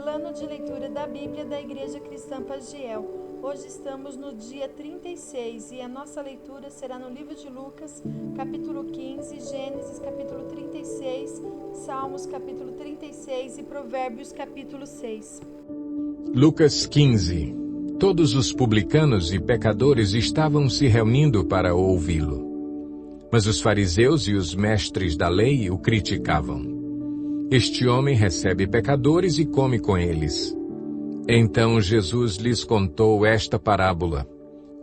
Plano de leitura da Bíblia da Igreja Cristã Pagiel. Hoje estamos no dia 36 e a nossa leitura será no livro de Lucas, capítulo 15, Gênesis, capítulo 36, Salmos, capítulo 36 e Provérbios, capítulo 6. Lucas 15. Todos os publicanos e pecadores estavam se reunindo para ouvi-lo. Mas os fariseus e os mestres da lei o criticavam. Este homem recebe pecadores e come com eles. Então Jesus lhes contou esta parábola.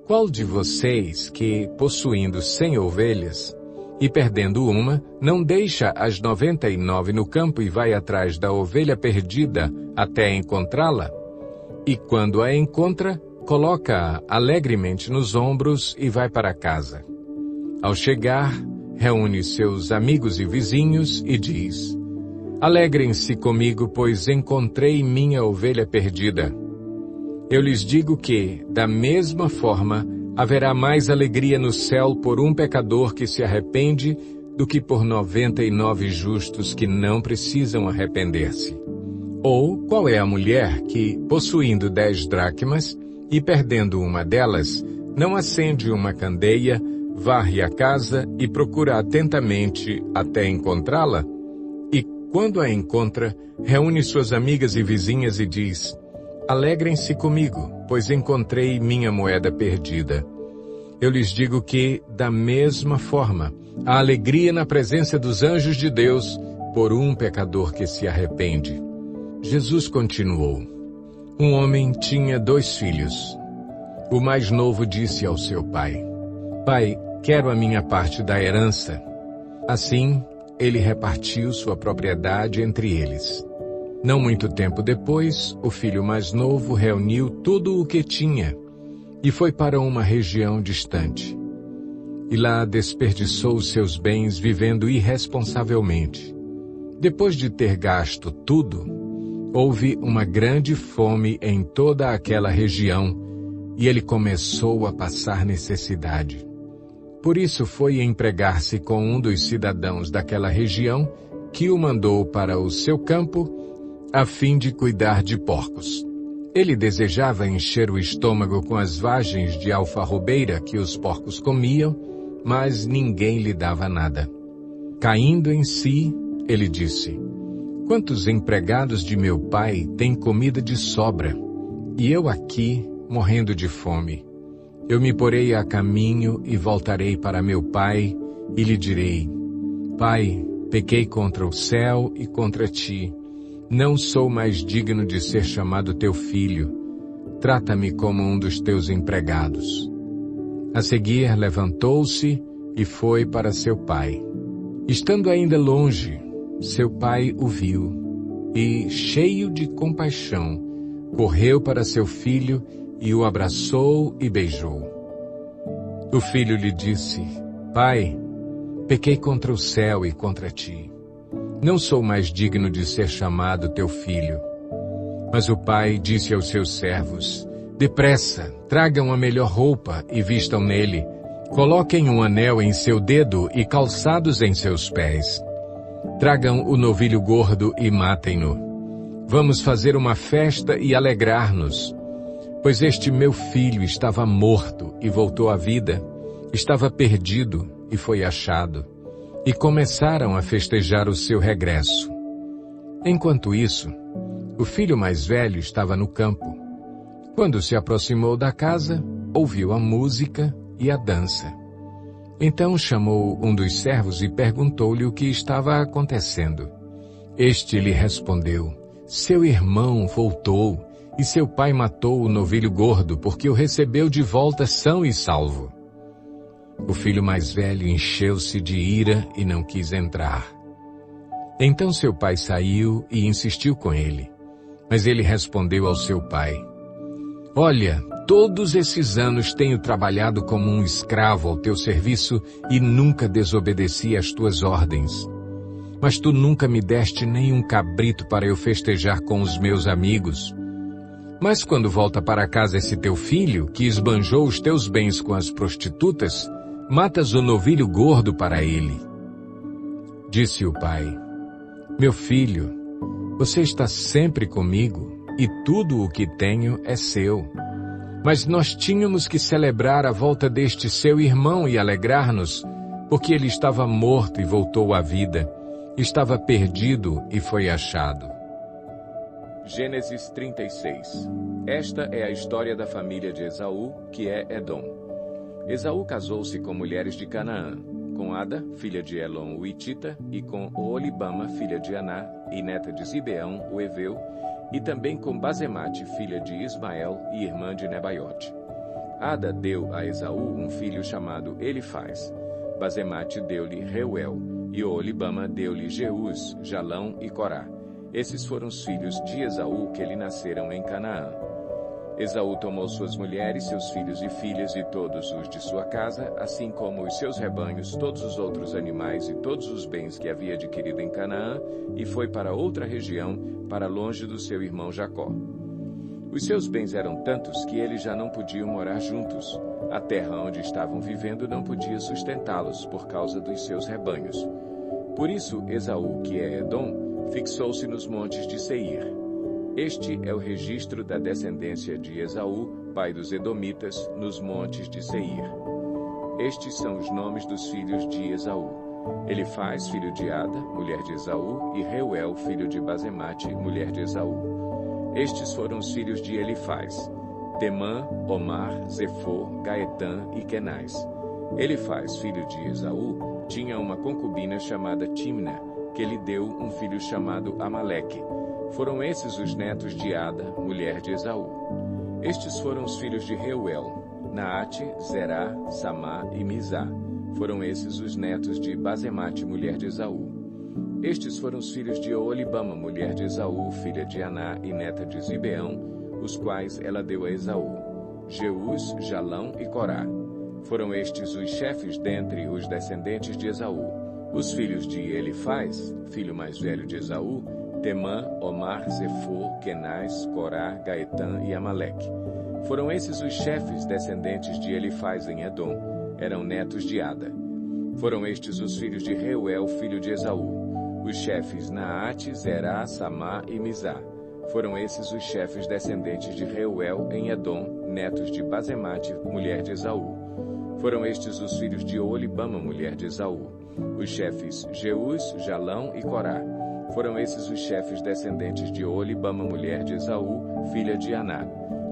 Qual de vocês que, possuindo 100 ovelhas, e perdendo uma, não deixa as 99 no campo e vai atrás da ovelha perdida até encontrá-la? E quando a encontra, coloca-a alegremente nos ombros e vai para casa. Ao chegar, reúne seus amigos e vizinhos e diz: Alegrem-se comigo, pois encontrei minha ovelha perdida. Eu lhes digo que, da mesma forma, haverá mais alegria no céu por um pecador que se arrepende do que por 99 justos que não precisam arrepender-se. Ou qual é a mulher que, possuindo 10 dracmas e perdendo uma delas, não acende uma candeia, varre a casa e procura atentamente até encontrá-la? Quando a encontra, reúne suas amigas e vizinhas e diz: Alegrem-se comigo, pois encontrei minha moeda perdida. Eu lhes digo que, da mesma forma, há alegria na presença dos anjos de Deus por um pecador que se arrepende. Jesus continuou: Um homem tinha 2 filhos. O mais novo disse ao seu pai: Pai, quero a minha parte da herança. Assim, ele repartiu sua propriedade entre eles. Não muito tempo depois, o filho mais novo reuniu tudo o que tinha e foi para uma região distante. E lá desperdiçou seus bens vivendo irresponsavelmente. Depois de ter gasto tudo, houve uma grande fome em toda aquela região e ele começou a passar necessidade. Por isso foi empregar-se com um dos cidadãos daquela região, que o mandou para o seu campo, a fim de cuidar de porcos. Ele desejava encher o estômago com as vagens de alfarrobeira que os porcos comiam, mas ninguém lhe dava nada. Caindo em si, ele disse: Quantos empregados de meu pai têm comida de sobra, e eu aqui morrendo de fome? Eu me porei a caminho e voltarei para meu pai e lhe direi: Pai, pequei contra o céu e contra ti. Não sou mais digno de ser chamado teu filho. Trata-me como um dos teus empregados. A seguir, levantou-se e foi para seu pai. Estando ainda longe, seu pai o viu e, cheio de compaixão, correu para seu filho e o abraçou e beijou. O filho lhe disse: Pai, pequei contra o céu e contra ti. Não sou mais digno de ser chamado teu filho. Mas o pai disse aos seus servos: Depressa, tragam a melhor roupa e vistam nele. Coloquem um anel em seu dedo e calçados em seus pés. Tragam o novilho gordo e matem-no. Vamos fazer uma festa e alegrar-nos. Pois este meu filho estava morto e voltou à vida, estava perdido e foi achado. E começaram a festejar o seu regresso. Enquanto isso, o filho mais velho estava no campo. Quando se aproximou da casa, ouviu a música e a dança. Então chamou um dos servos e perguntou-lhe o que estava acontecendo. Este lhe respondeu: Seu irmão voltou. E seu pai matou o novilho gordo, porque o recebeu de volta são e salvo. O filho mais velho encheu-se de ira e não quis entrar. Então seu pai saiu e insistiu com ele. Mas ele respondeu ao seu pai: Olha, todos esses anos tenho trabalhado como um escravo ao teu serviço e nunca desobedeci às tuas ordens. Mas tu nunca me deste nem um cabrito para eu festejar com os meus amigos. Mas quando volta para casa esse teu filho, que esbanjou os teus bens com as prostitutas, matas o novilho gordo para ele. Disse o pai: Meu filho, Você está sempre comigo, e tudo o que tenho é seu. Mas nós tínhamos que celebrar a volta deste seu irmão e alegrar-nos, porque ele estava morto e voltou à vida, estava perdido e foi achado. Gênesis 36. Esta é a história da família de Esaú, que é Edom. Esaú casou-se com mulheres de Canaã, com Ada, filha de Elon o Hitita, e com Oholibama, filha de Aná, e neta de Zibeão, o Eveu, e também com Basemate, filha de Ismael e irmã de Nebaiote. Ada deu a Esaú um filho chamado Elifaz. Basemate deu-lhe Reuel, e Oholibama deu-lhe Jeús, Jalão e Corá. Esses foram os filhos de Esaú que lhe nasceram em Canaã. Esaú tomou suas mulheres, seus filhos e filhas e todos os de sua casa, assim como os seus rebanhos, todos os outros animais e todos os bens que havia adquirido em Canaã, e foi para outra região, para longe do seu irmão Jacó. Os seus bens eram tantos que eles já não podiam morar juntos. A terra onde estavam vivendo não podia sustentá-los por causa dos seus rebanhos. Por isso, Esaú, que é Edom, fixou-se nos montes de Seir. Este é o registro da descendência de Esaú, pai dos Edomitas, nos montes de Seir. Estes são os nomes dos filhos de Esaú: Elifaz, filho de Ada, mulher de Esaú, e Reuel, filho de Basemate, mulher de Esaú. Estes foram os filhos de Elifaz: Temã, Omar, Zefô, Gaetã e Kenaz. Elifaz, filho de Esaú, tinha uma concubina chamada Timna, que lhe deu um filho chamado Amaleque. Foram esses os netos de Ada, mulher de Esaú. Estes foram os filhos de Reuel: Naate, Zerá, Samá e Mizá. Foram esses os netos de Basemate, mulher de Esaú. Estes foram os filhos de Oholibama, mulher de Esaú, filha de Aná e neta de Zibeão, os quais ela deu a Esaú: Jeús, Jalão e Corá. Foram estes os chefes dentre os descendentes de Esaú. Os filhos de Elifaz, filho mais velho de Esaú: Temã, Omar, Zefô, Kenaz, Corá, Gaetã e Amaleque. Foram esses os chefes descendentes de Elifaz em Edom. Eram netos de Ada. Foram estes os filhos de Reuel, filho de Esaú: os chefes Naate, Zerá, Samá e Mizá. Foram esses os chefes descendentes de Reuel em Edom, netos de Basemate, mulher de Esaú. Foram estes os filhos de Oholibama, mulher de Esaú: os chefes Jeús, Jalão e Corá. Foram esses os chefes descendentes de Oholibama, mulher de Esaú, filha de Aná.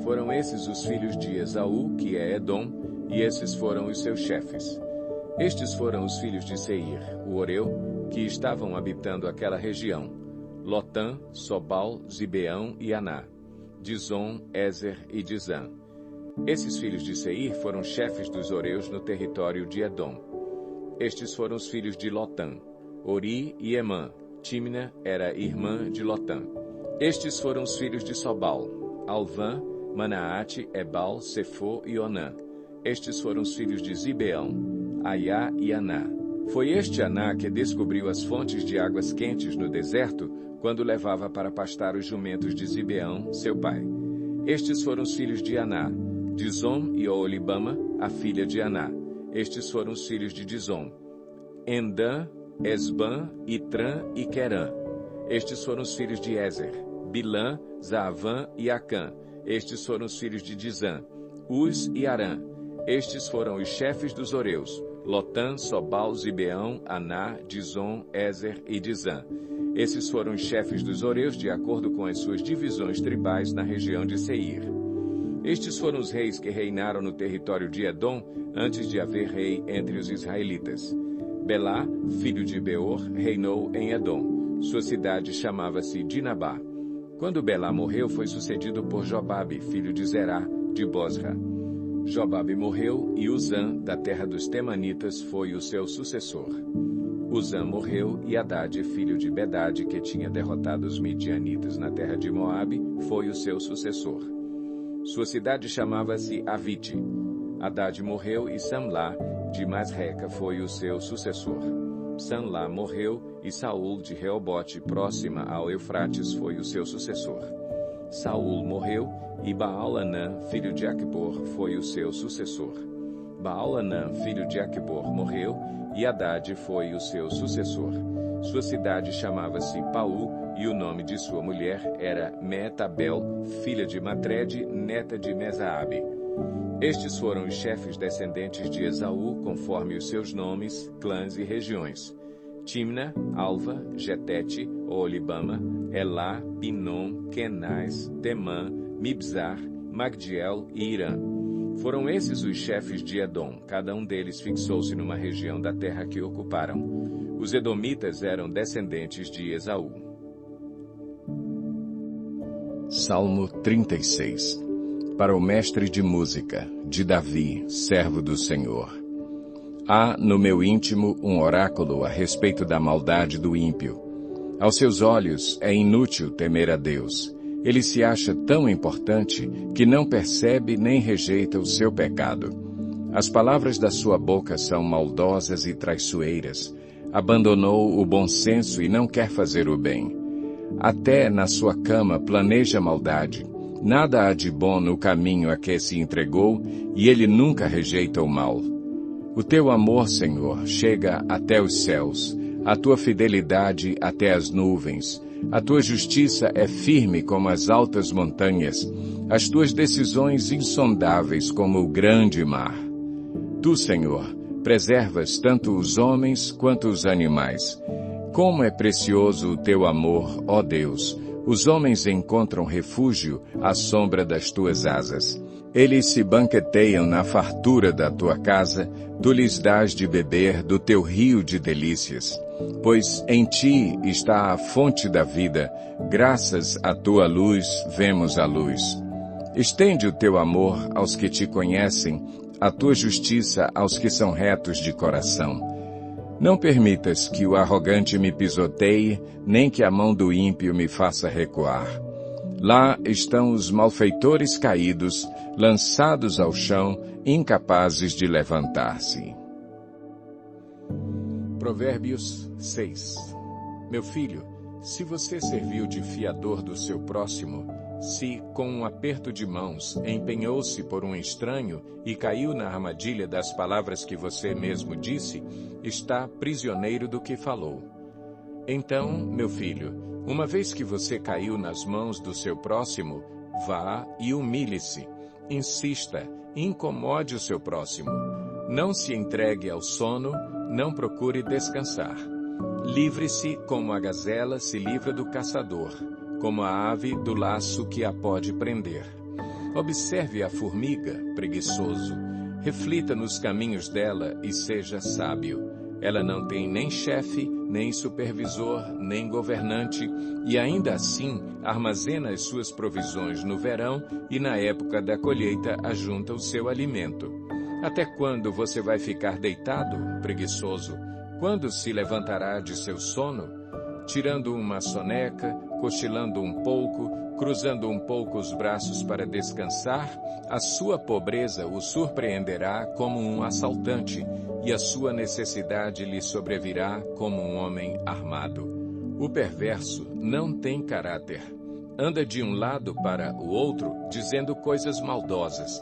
Foram esses os filhos de Esaú, que é Edom, e esses foram os seus chefes. Estes foram os filhos de Seir, o Oreu, que estavam habitando aquela região: Lotã, Sobal, Zibeão e Aná, Dizon, Ézer e Dizã. Esses filhos de Seir foram chefes dos Oreus no território de Edom. Estes foram os filhos de Lotã: Ori e Emã. Timna era irmã de Lotã. Estes foram os filhos de Sobal: Alvã, Manaate, Ebal, Sefô e Onã. Estes foram os filhos de Zibeão: Aiá e Aná. Foi este Aná que descobriu as fontes de águas quentes no deserto, quando levava para pastar os jumentos de Zibeão, seu pai. Estes foram os filhos de Aná: Dizom e Oholibama, a filha de Aná. Estes foram os filhos de Dizom: Endã, Esbã, Itrã e Querã. Estes foram os filhos de Ézer: Bilã, Zaavã e Acã. Estes foram os filhos de Dizã: Uz e Arã. Estes foram os chefes dos Oreus: Lotã, Sobal, Zibeão, Aná, Dizom, Ézer e Dizã. Esses foram os chefes dos Oreus de acordo com as suas divisões tribais na região de Seir. Estes foram os reis que reinaram no território de Edom antes de haver rei entre os israelitas. Belá, filho de Beor, reinou em Edom. Sua cidade chamava-se Dinabá. Quando Belá morreu, foi sucedido por Jobabe, filho de Zerá, de Bosra. Jobabe morreu e Uzã, da terra dos Temanitas, foi o seu sucessor. Uzã morreu e Hadade, filho de Bedade, que tinha derrotado os midianitas na terra de Moabe, foi o seu sucessor. Sua cidade chamava-se Avite. Hadade morreu e Samlá, de Masreca, foi o seu sucessor. Samlá morreu e Saul, de Reobote, próxima ao Eufrates, foi o seu sucessor. Saul morreu e Baal-Hanã, filho de Aqubor, foi o seu sucessor. Baal-Hanã, filho de Aqubor, morreu e Hadade foi o seu sucessor. Sua cidade chamava-se Paú e o nome de sua mulher era Meetabel, filha de Matred, neta de Mesaabe. Estes foram os chefes descendentes de Esaú, conforme os seus nomes, clãs e regiões: Timna, Alva, Getete, Olibama, Elá, Pinom, Kenaz, Temã, Mibzar, Magdiel e Irã. Foram esses os chefes de Edom, cada um deles fixou-se numa região da terra que ocuparam. Os edomitas eram descendentes de Esaú. Salmo 36. Para o mestre de música, de Davi, servo do Senhor. Há no meu íntimo um oráculo a respeito da maldade do ímpio. Aos seus olhos é inútil temer a Deus. Ele se acha tão importante que não percebe nem rejeita o seu pecado. As palavras da sua boca são maldosas e traiçoeiras. Abandonou o bom senso e não quer fazer o bem. Até na sua cama planeja maldade. Nada há de bom no caminho a que se entregou, e ele nunca rejeita o mal. O teu amor, Senhor, chega até os céus, a tua fidelidade até as nuvens. A tua justiça é firme como as altas montanhas, as tuas decisões insondáveis como o grande mar. Tu, Senhor, preservas tanto os homens quanto os animais. Como é precioso o teu amor, ó Deus! Os homens encontram refúgio à sombra das tuas asas. Eles se banqueteiam na fartura da tua casa, tu lhes dás de beber do teu rio de delícias. Pois em ti está a fonte da vida, graças à tua luz vemos a luz. Estende o teu amor aos que te conhecem, a tua justiça aos que são retos de coração. Não permitas que o arrogante me pisoteie, nem que a mão do ímpio me faça recuar. Lá estão os malfeitores caídos, lançados ao chão, incapazes de levantar-se. Provérbios 6. Meu filho, se você serviu de fiador do seu próximo, se, com um aperto de mãos, empenhou-se por um estranho e caiu na armadilha das palavras que você mesmo disse, está prisioneiro do que falou. Então, meu filho, uma vez que você caiu nas mãos do seu próximo, vá e humilhe-se, insista, incomode o seu próximo. Não se entregue ao sono, não procure descansar. Livre-se como a gazela se livra do caçador, como a ave do laço que a pode prender. Observe a formiga, preguiçoso. Reflita nos caminhos dela e seja sábio. Ela não tem nem chefe, nem supervisor, nem governante, e ainda assim armazena as suas provisões no verão e na época da colheita ajunta o seu alimento. Até quando você vai ficar deitado, preguiçoso? Quando se levantará de seu sono? Tirando uma soneca, cochilando um pouco, cruzando um pouco os braços para descansar, a sua pobreza o surpreenderá como um assaltante, e a sua necessidade lhe sobrevirá como um homem armado. O perverso não tem caráter. Anda de um lado para o outro, dizendo coisas maldosas.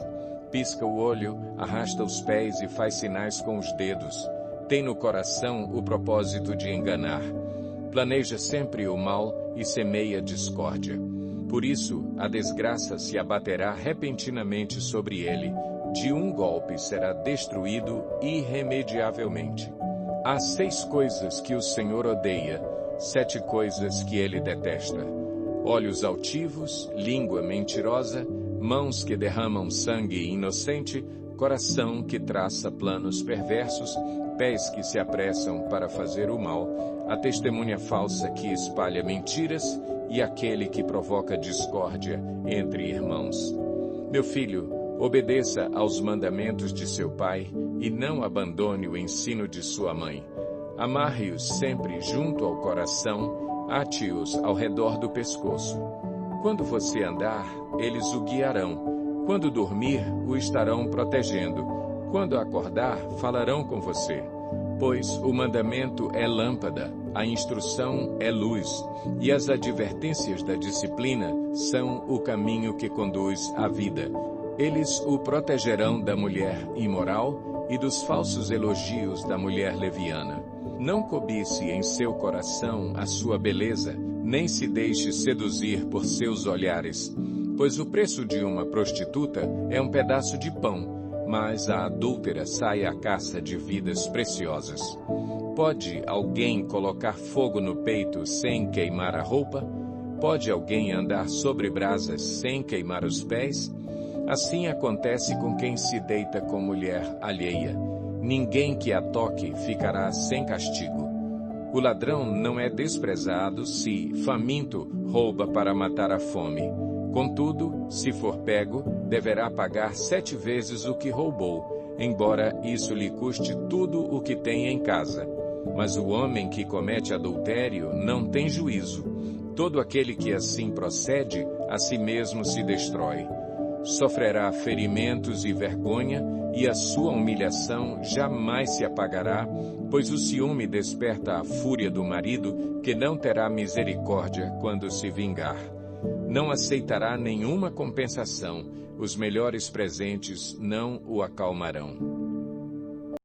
Pisca o olho, arrasta os pés e faz sinais com os dedos. Tem no coração o propósito de enganar. Planeja sempre o mal e semeia discórdia. Por isso, a desgraça se abaterá repentinamente sobre ele. De um golpe será destruído irremediavelmente. Há 6 coisas que o Senhor odeia, 7 coisas que ele detesta: olhos altivos, língua mentirosa, mãos que derramam sangue inocente, coração que traça planos perversos, pés que se apressam para fazer o mal, a testemunha falsa que espalha mentiras e aquele que provoca discórdia entre irmãos. Meu filho, obedeça aos mandamentos de seu pai e não abandone o ensino de sua mãe. Amarre-os sempre junto ao coração, ate-os ao redor do pescoço. Quando você andar, eles o guiarão. Quando dormir, o estarão protegendo. Quando acordar, falarão com você. Pois o mandamento é lâmpada, a instrução é luz, e as advertências da disciplina são o caminho que conduz à vida. Eles o protegerão da mulher imoral e dos falsos elogios da mulher leviana. Não cobice em seu coração a sua beleza, nem se deixe seduzir por seus olhares, pois o preço de uma prostituta é um pedaço de pão, mas a adúltera sai à caça de vidas preciosas. Pode alguém colocar fogo no peito sem queimar a roupa? Pode alguém andar sobre brasas sem queimar os pés? Assim acontece com quem se deita com mulher alheia. Ninguém que a toque ficará sem castigo. O ladrão não é desprezado se, faminto, rouba para matar a fome. Contudo, se for pego, deverá pagar 7 vezes o que roubou, embora isso lhe custe tudo o que tem em casa. Mas o homem que comete adultério não tem juízo. Todo aquele que assim procede, a si mesmo se destrói. Sofrerá ferimentos e vergonha, e a sua humilhação jamais se apagará, pois o ciúme desperta a fúria do marido, que não terá misericórdia quando se vingar. Não aceitará nenhuma compensação, os melhores presentes não o acalmarão.